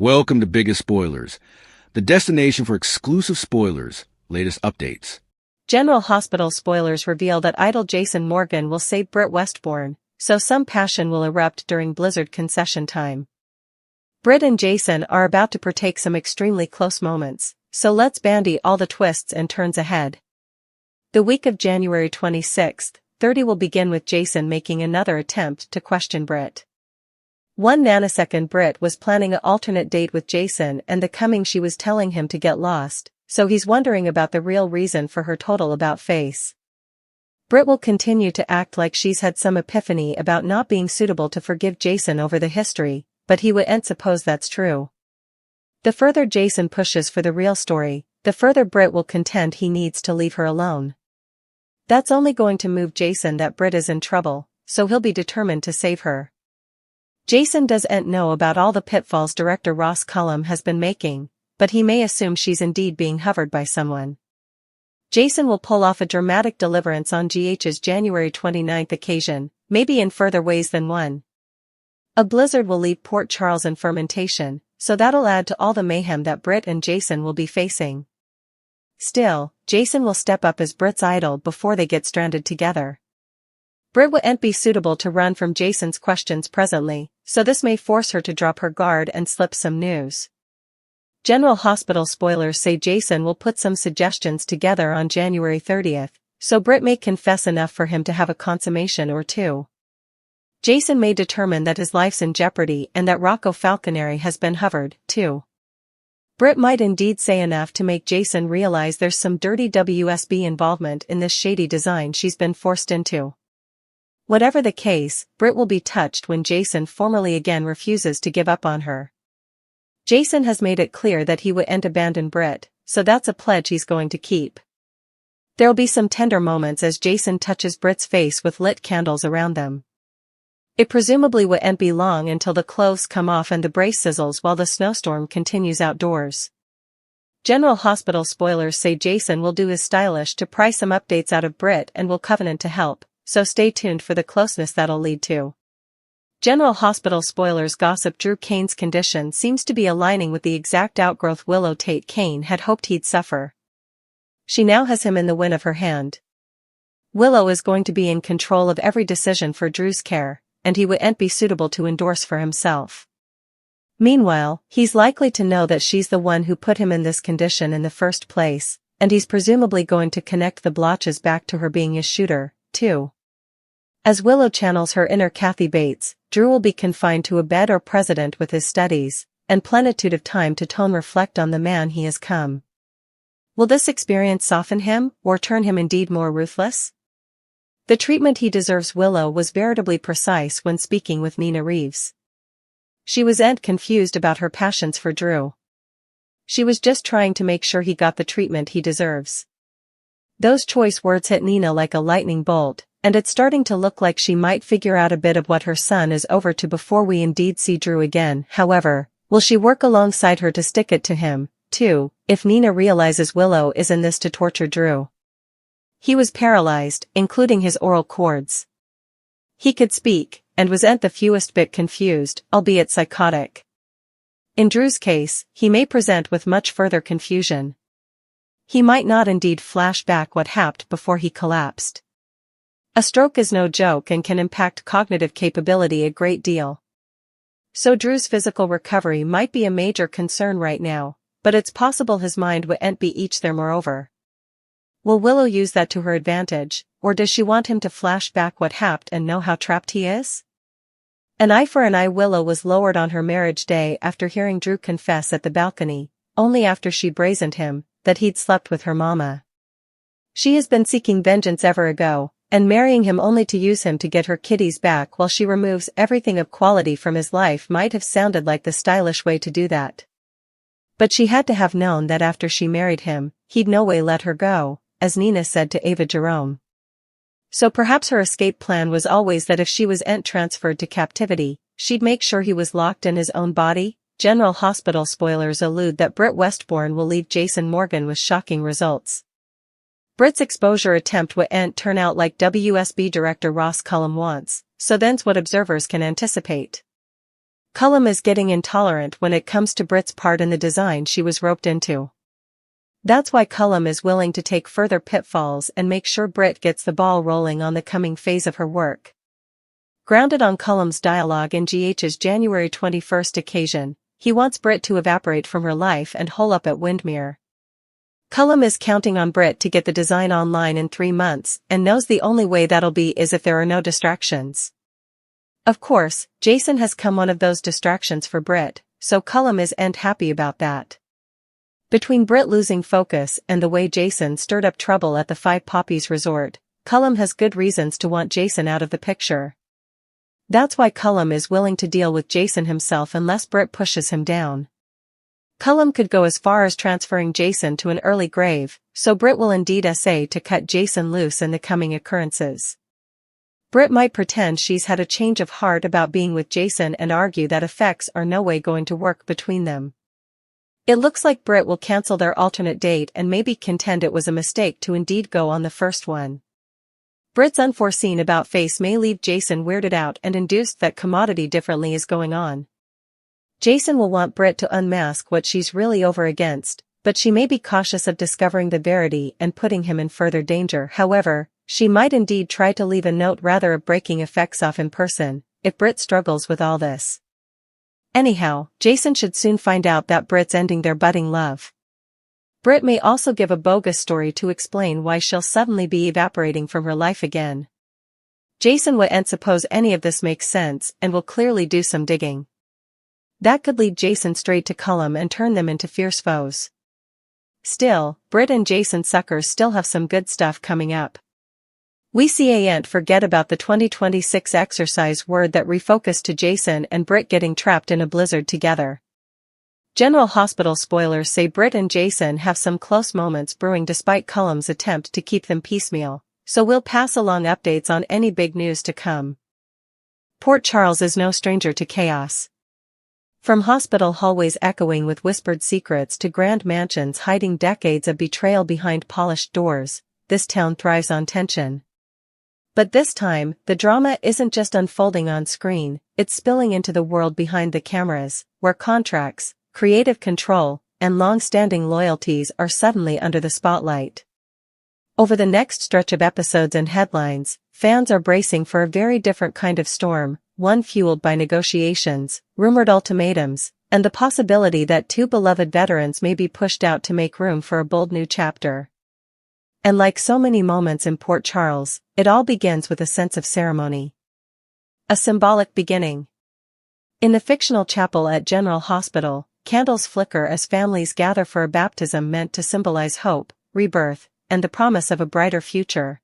Welcome to Biggest Spoilars, the destination for exclusive spoilers, latest updates. General Hospital spoilers reveal that idol Jason Morgan will save Britt Westbourne, so some passion will erupt during Blizzard concession time. Britt and Jason are about to partake some extremely close moments, so let's bandy all the twists and turns ahead. The week of January 26th, 30 will begin with Jason making another attempt to question Britt. 1 nanosecond Britt was planning an alternate date with Jason and the coming she was telling him to get lost, so he's wondering about the real reason for her total about face. Britt will continue to act like she's had some epiphany about not being suitable to forgive Jason over the history, but he wouldn't suppose that's true. The further Jason pushes for the real story, the further Britt will contend he needs to leave her alone. That's only going to move Jason that Britt is in trouble, so he'll be determined to save her. Jason doesn't know about all the pitfalls director Ross Cullum has been making, but he may assume she's indeed being hovered by someone. Jason will pull off a dramatic deliverance on GH's January 29th occasion, maybe in further ways than one. A blizzard will leave Port Charles in fermentation, so that'll add to all the mayhem that Britt and Jason will be facing. Still, Jason will step up as Britt's idol before they get stranded together. Britt wouldn't be suitable to run from Jason's questions presently, so this may force her to drop her guard and slip some news. General Hospital spoilers say Jason will put some suggestions together on January 30th, so Britt may confess enough for him to have a consummation or two. Jason may determine that his life's in jeopardy and that Rocco Falconeri has been hovered, too. Britt might indeed say enough to make Jason realize there's some dirty WSB involvement in this shady design she's been forced into. Whatever the case, Britt will be touched when Jason formally again refuses to give up on her. Jason has made it clear that he wouldn't abandon Britt, so that's a pledge he's going to keep. There'll be some tender moments as Jason touches Britt's face with lit candles around them. It presumably wouldn't be long until the clothes come off and the brace sizzles while the snowstorm continues outdoors. General Hospital spoilers say Jason will do his stylish to pry some updates out of Britt and will covenant to help, so stay tuned for the closeness that'll lead to. General Hospital spoilers gossip Drew Kane's condition seems to be aligning with the exact outgrowth Willow Tate Kane had hoped he'd suffer. She now has him in the win of her hand. Willow is going to be in control of every decision for Drew's care, and he wouldn't be suitable to endorse for himself. Meanwhile, he's likely to know that she's the one who put him in this condition in the first place, and he's presumably going to connect the blotches back to her being his shooter, too. As Willow channels her inner Kathy Bates, Drew will be confined to a bed or president with his studies, and plenitude of time to reflect on the man he has come. Will this experience soften him, or turn him indeed more ruthless? The treatment he deserves. Willow was veritably precise when speaking with Nina Reeves. She wasn't confused about her passions for Drew. She was just trying to make sure he got the treatment he deserves. Those choice words hit Nina like a lightning bolt, and it's starting to look like she might figure out a bit of what her son is over to before we indeed see Drew again. However, will she work alongside her to stick it to him, too, if Nina realizes Willow is in this to torture Drew? He was paralyzed, including his oral cords. He could speak, and wasn't the fewest bit confused, albeit psychotic. In Drew's case, he may present with much further confusion. He might not indeed flash back what happened before he collapsed. A stroke is no joke and can impact cognitive capability a great deal. So Drew's physical recovery might be a major concern right now, but it's possible his mind wouldn't be each there moreover. Will Willow use that to her advantage, or does she want him to flash back what happened and know how trapped he is? An eye for an eye. Willow was lowered on her marriage day after hearing Drew confess at the balcony, only after she brazened him, that he'd slept with her mama. She has been seeking vengeance ever ago, and marrying him only to use him to get her kiddies back while she removes everything of quality from his life might have sounded like the stylish way to do that. But she had to have known that after she married him, he'd no way let her go, as Nina said to Ava Jerome. So perhaps her escape plan was always that if she wasn't transferred to captivity, she'd make sure he was locked in his own body. General Hospital spoilers allude that Britt Westbourne will leave Jason Morgan with shocking results. Britt's exposure attempt wouldn't turn out like WSB director Ross Cullum wants, so then's what observers can anticipate. Cullum is getting intolerant when it comes to Britt's part in the design she was roped into. That's why Cullum is willing to take further pitfalls and make sure Britt gets the ball rolling on the coming phase of her work. Grounded on Cullum's dialogue in GH's January 21st occasion, he wants Britt to evaporate from her life and hole up at Windmere. Cullum is counting on Britt to get the design online in 3 months and knows the only way that'll be is if there are no distractions. Of course, Jason has come one of those distractions for Britt, so Cullum isn't happy about that. Between Britt losing focus and the way Jason stirred up trouble at the Five Poppies resort, Cullum has good reasons to want Jason out of the picture. That's why Cullum is willing to deal with Jason himself unless Britt pushes him down. Cullum could go as far as transferring Jason to an early grave, so Britt will indeed essay to cut Jason loose in the coming occurrences. Britt might pretend she's had a change of heart about being with Jason and argue that effects are no way going to work between them. It looks like Britt will cancel their alternate date and maybe contend it was a mistake to indeed go on the first one. Britt's unforeseen about-face may leave Jason weirded out and induced that commodity differently is going on. Jason will want Britt to unmask what she's really over against, but she may be cautious of discovering the verity and putting him in further danger. However, she might indeed try to leave a note rather of breaking effects off in person, if Britt struggles with all this. Anyhow, Jason should soon find out that Britt's ending their budding love. Britt may also give a bogus story to explain why she'll suddenly be evaporating from her life again. Jason won't suppose any of this makes sense and will clearly do some digging. That could lead Jason straight to Cullum and turn them into fierce foes. Still, Britt and Jason suckers still have some good stuff coming up. We ain't forget about the 2026 exercise word that refocused to Jason and Britt getting trapped in a blizzard together. General Hospital spoilers say Britt and Jason have some close moments brewing despite Cullum's attempt to keep them piecemeal, so we'll pass along updates on any big news to come. Port Charles is no stranger to chaos. From hospital hallways echoing with whispered secrets to grand mansions hiding decades of betrayal behind polished doors, this town thrives on tension. But this time, the drama isn't just unfolding on screen, it's spilling into the world behind the cameras, where contracts, creative control, and long-standing loyalties are suddenly under the spotlight. Over the next stretch of episodes and headlines, fans are bracing for a very different kind of storm, one fueled by negotiations, rumored ultimatums, and the possibility that two beloved veterans may be pushed out to make room for a bold new chapter. And like so many moments in Port Charles, it all begins with a sense of ceremony. A symbolic beginning. In the fictional chapel at General Hospital, candles flicker as families gather for a baptism meant to symbolize hope, rebirth, and the promise of a brighter future.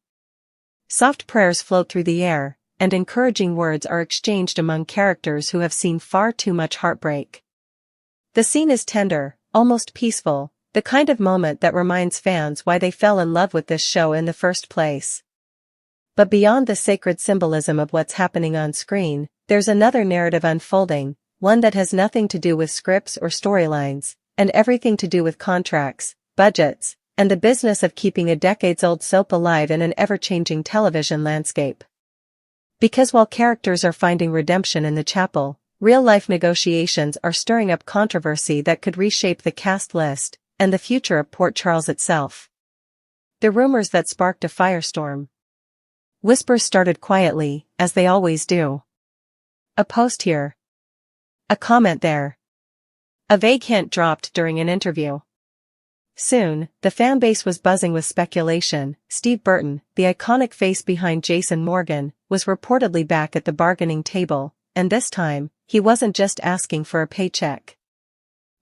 Soft prayers float through the air, and encouraging words are exchanged among characters who have seen far too much heartbreak. The scene is tender, almost peaceful, the kind of moment that reminds fans why they fell in love with this show in the first place. But beyond the sacred symbolism of what's happening on screen, there's another narrative unfolding, one that has nothing to do with scripts or storylines, and everything to do with contracts, budgets, and the business of keeping a decades-old soap alive in an ever-changing television landscape. Because while characters are finding redemption in the chapel, real-life negotiations are stirring up controversy that could reshape the cast list and the future of Port Charles itself. The rumors that sparked a firestorm. Whispers started quietly, as they always do. A post here. A comment there. A vague hint dropped during an interview. Soon, the fanbase was buzzing with speculation. Steve Burton, the iconic face behind Jason Morgan, was reportedly back at the bargaining table, and this time, he wasn't just asking for a paycheck.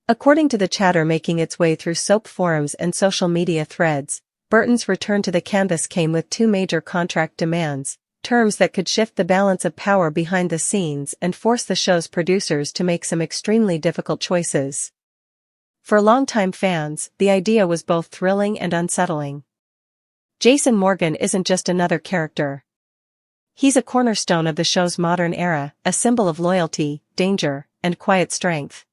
According to the chatter making its way through soap forums and social media threads, Burton's return to the canvas came with two major contract demands, terms that could shift the balance of power behind the scenes and force the show's producers to make some extremely difficult choices. For longtime fans, the idea was both thrilling and unsettling. Jason Morgan isn't just another character. He's a cornerstone of the show's modern era, a symbol of loyalty, danger, and quiet strength.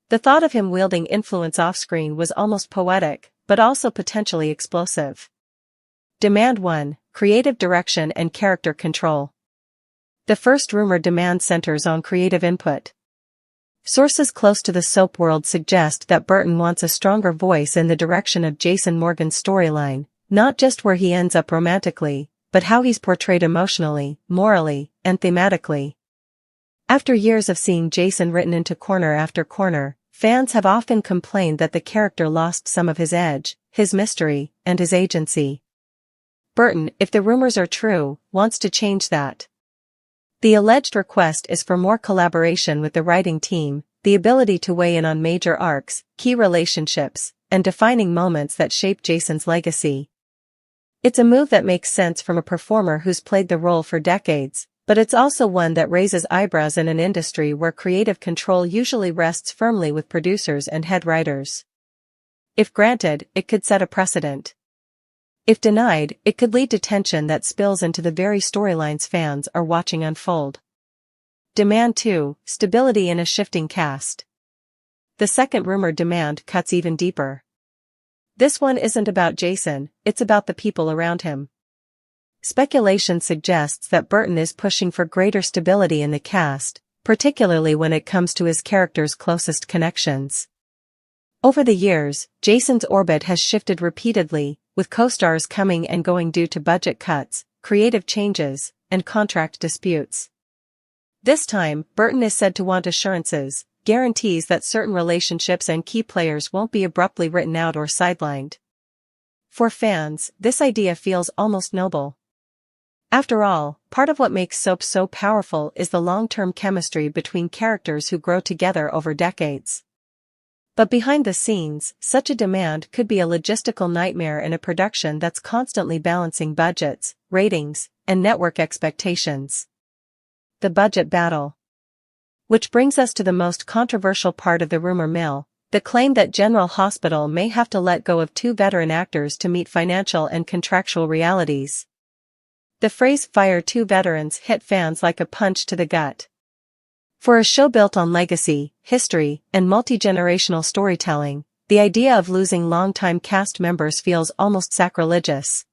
The thought of him wielding influence off-screen was almost poetic, but also potentially explosive. Demand 1: Creative direction and character control. The first rumored demand centers on creative input. Sources close to the soap world suggest that Burton wants a stronger voice in the direction of Jason Morgan's storyline, not just where he ends up romantically, but how he's portrayed emotionally, morally, and thematically. After years of seeing Jason written into corner after corner, fans have often complained that the character lost some of his edge, his mystery, and his agency. Burton, if the rumors are true, wants to change that. The alleged request is for more collaboration with the writing team, the ability to weigh in on major arcs, key relationships, and defining moments that shape Jason's legacy. It's a move that makes sense from a performer who's played the role for decades, but it's also one that raises eyebrows in an industry where creative control usually rests firmly with producers and head writers. If granted, it could set a precedent. If denied, it could lead to tension that spills into the very storylines fans are watching unfold. Demand 2, stability in a shifting cast. The second rumored demand cuts even deeper. This one isn't about Jason, it's about the people around him. Speculation suggests that Burton is pushing for greater stability in the cast, particularly when it comes to his character's closest connections. Over the years, Jason's orbit has shifted repeatedly, with co-stars coming and going due to budget cuts, creative changes, and contract disputes. This time, Burton is said to want assurances, guarantees that certain relationships and key players won't be abruptly written out or sidelined. For fans, this idea feels almost noble. After all, part of what makes soap so powerful is the long-term chemistry between characters who grow together over decades. But behind the scenes, such a demand could be a logistical nightmare in a production that's constantly balancing budgets, ratings, and network expectations. The budget battle. Which brings us to the most controversial part of the rumor mill, the claim that General Hospital may have to let go of 2 veteran actors to meet financial and contractual realities. The phrase "fire 2 veterans" hit fans like a punch to the gut. For a show built on legacy, history, and multi-generational storytelling, the idea of losing longtime cast members feels almost sacrilegious.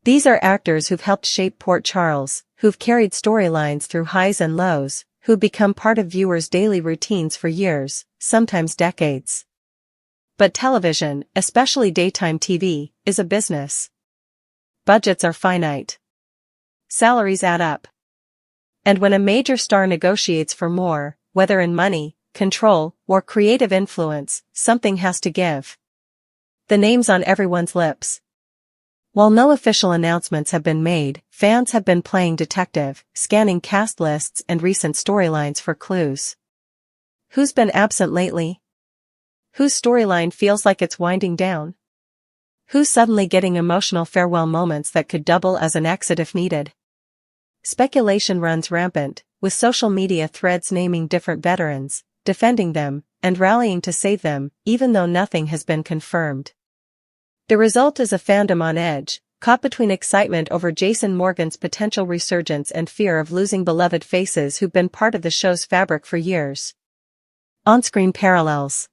These are actors who've helped shape Port Charles, who've carried storylines through highs and lows, who've become part of viewers' daily routines for years, sometimes decades. But television, especially daytime TV, is a business. Budgets are finite. Salaries add up. And when a major star negotiates for more, whether in money, control, or creative influence, something has to give. The name's on everyone's lips. While no official announcements have been made, fans have been playing detective, scanning cast lists and recent storylines for clues. Who's been absent lately? Whose storyline feels like it's winding down? Who's suddenly getting emotional farewell moments that could double as an exit if needed? Speculation runs rampant, with social media threads naming different veterans, defending them, and rallying to save them, even though nothing has been confirmed. The result is a fandom on edge, caught between excitement over Jason Morgan's potential resurgence and fear of losing beloved faces who've been part of the show's fabric for years. On-screen parallels.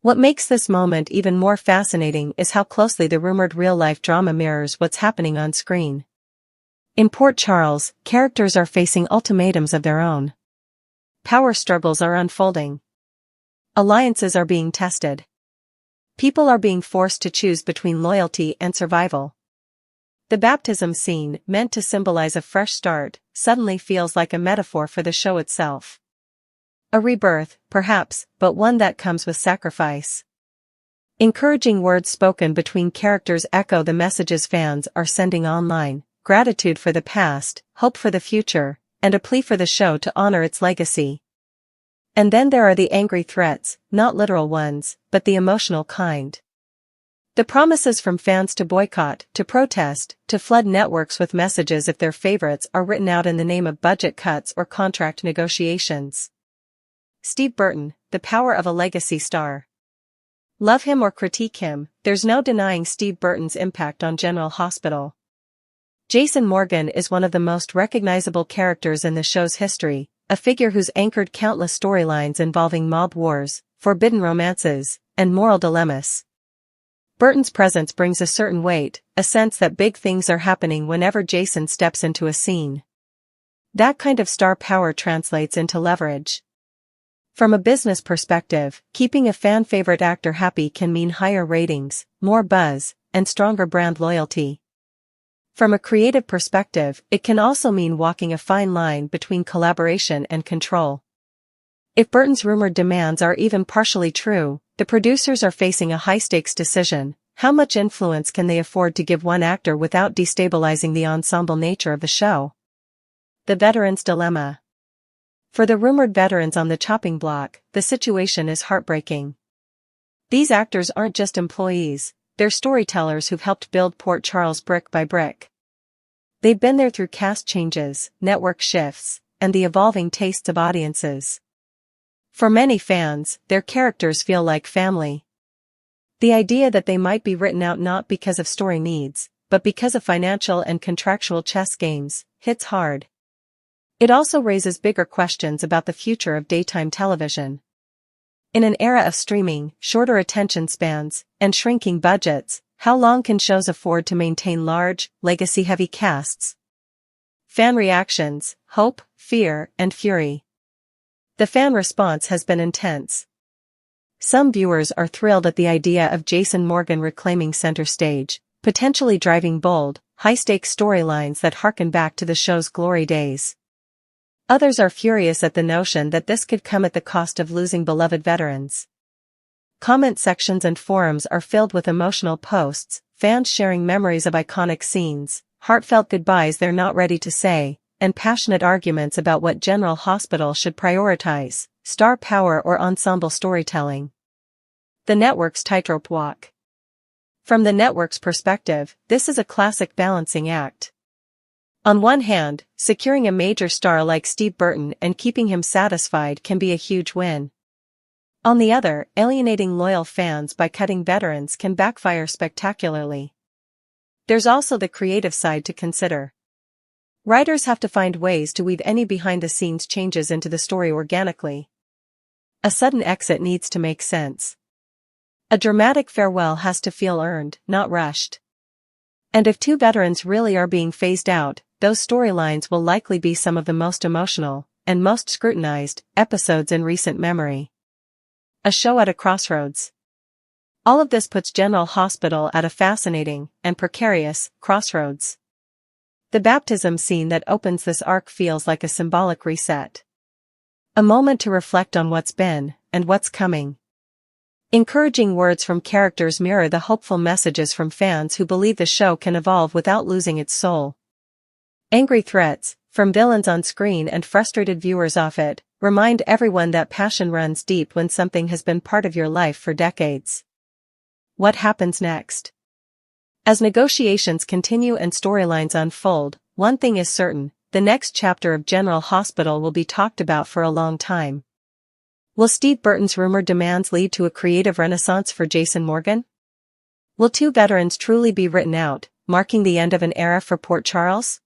What makes this moment even more fascinating is how closely the rumored real-life drama mirrors what's happening on screen. In Port Charles, characters are facing ultimatums of their own. Power struggles are unfolding. Alliances are being tested. People are being forced to choose between loyalty and survival. The baptism scene, meant to symbolize a fresh start, suddenly feels like a metaphor for the show itself. A rebirth, perhaps, but one that comes with sacrifice. Encouraging words spoken between characters echo the messages fans are sending online: gratitude for the past, hope for the future, and a plea for the show to honor its legacy. And then there are the angry threats, not literal ones, but the emotional kind. The promises from fans to boycott, to protest, to flood networks with messages if their favorites are written out in the name of budget cuts or contract negotiations. Steve Burton, the power of a legacy star. Love him or critique him, there's no denying Steve Burton's impact on General Hospital. Jason Morgan is one of the most recognizable characters in the show's history, a figure who's anchored countless storylines involving mob wars, forbidden romances, and moral dilemmas. Burton's presence brings a certain weight, a sense that big things are happening whenever Jason steps into a scene. That kind of star power translates into leverage. From a business perspective, keeping a fan-favorite actor happy can mean higher ratings, more buzz, and stronger brand loyalty. From a creative perspective, it can also mean walking a fine line between collaboration and control. If Burton's rumored demands are even partially true, the producers are facing a high-stakes decision. How much influence can they afford to give one actor without destabilizing the ensemble nature of the show? The veterans' dilemma. For the rumored veterans on the chopping block, the situation is heartbreaking. These actors aren't just employees, they're storytellers who've helped build Port Charles brick by brick. They've been there through cast changes, network shifts, and the evolving tastes of audiences. For many fans, their characters feel like family. The idea that they might be written out not because of story needs, but because of financial and contractual chess games, hits hard. It also raises bigger questions about the future of daytime television. In an era of streaming, shorter attention spans, and shrinking budgets, how long can shows afford to maintain large, legacy-heavy casts? Fan reactions, hope, fear, and fury. The fan response has been intense. Some viewers are thrilled at the idea of Jason Morgan reclaiming center stage, potentially driving bold, high-stakes storylines that harken back to the show's glory days. Others are furious at the notion that this could come at the cost of losing beloved veterans. Comment sections and forums are filled with emotional posts, fans sharing memories of iconic scenes, heartfelt goodbyes they're not ready to say, and passionate arguments about what General Hospital should prioritize, star power or ensemble storytelling. The network's tightrope walk. From the network's perspective, this is a classic balancing act. On one hand, securing a major star like Steve Burton and keeping him satisfied can be a huge win. On the other, alienating loyal fans by cutting veterans can backfire spectacularly. There's also the creative side to consider. Writers have to find ways to weave any behind-the-scenes changes into the story organically. A sudden exit needs to make sense. A dramatic farewell has to feel earned, not rushed. And if two veterans really are being phased out, those storylines will likely be some of the most emotional, and most scrutinized, episodes in recent memory. A show at a crossroads. All of this puts General Hospital at a fascinating, and precarious, crossroads. The baptism scene that opens this arc feels like a symbolic reset. A moment to reflect on what's been, and what's coming. Encouraging words from characters mirror the hopeful messages from fans who believe the show can evolve without losing its soul. Angry threats, from villains on screen and frustrated viewers off it, remind everyone that passion runs deep when something has been part of your life for decades. What happens next? As negotiations continue and storylines unfold, one thing is certain, the next chapter of General Hospital will be talked about for a long time. Will Steve Burton's rumored demands lead to a creative renaissance for Jason Morgan? Will two veterans truly be written out, marking the end of an era for Port Charles?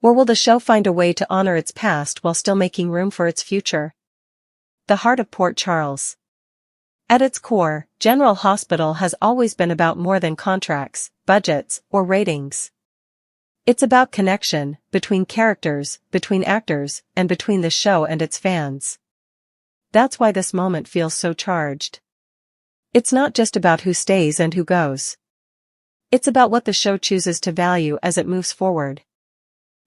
Or will the show find a way to honor its past while still making room for its future? The heart of Port Charles. At its core, General Hospital has always been about more than contracts, budgets, or ratings. It's about connection, between characters, between actors, and between the show and its fans. That's why this moment feels so charged. It's not just about who stays and who goes. It's about what the show chooses to value as it moves forward.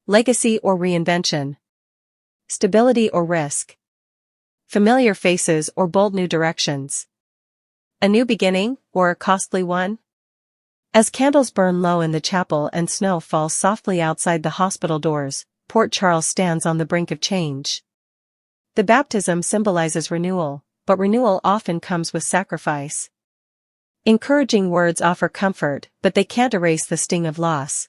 Legacy or reinvention. Stability or risk. Familiar faces or bold new directions. A new beginning, or a costly one? As candles burn low in the chapel and snow falls softly outside the hospital doors, Port Charles stands on the brink of change. The baptism symbolizes renewal, but renewal often comes with sacrifice. Encouraging words offer comfort, but they can't erase the sting of loss.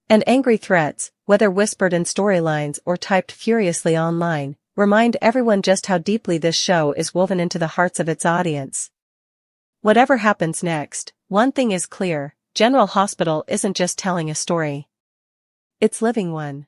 And angry threats, whether whispered in storylines or typed furiously online, remind everyone just how deeply this show is woven into the hearts of its audience. Whatever happens next, one thing is clear, General Hospital isn't just telling a story. It's living one.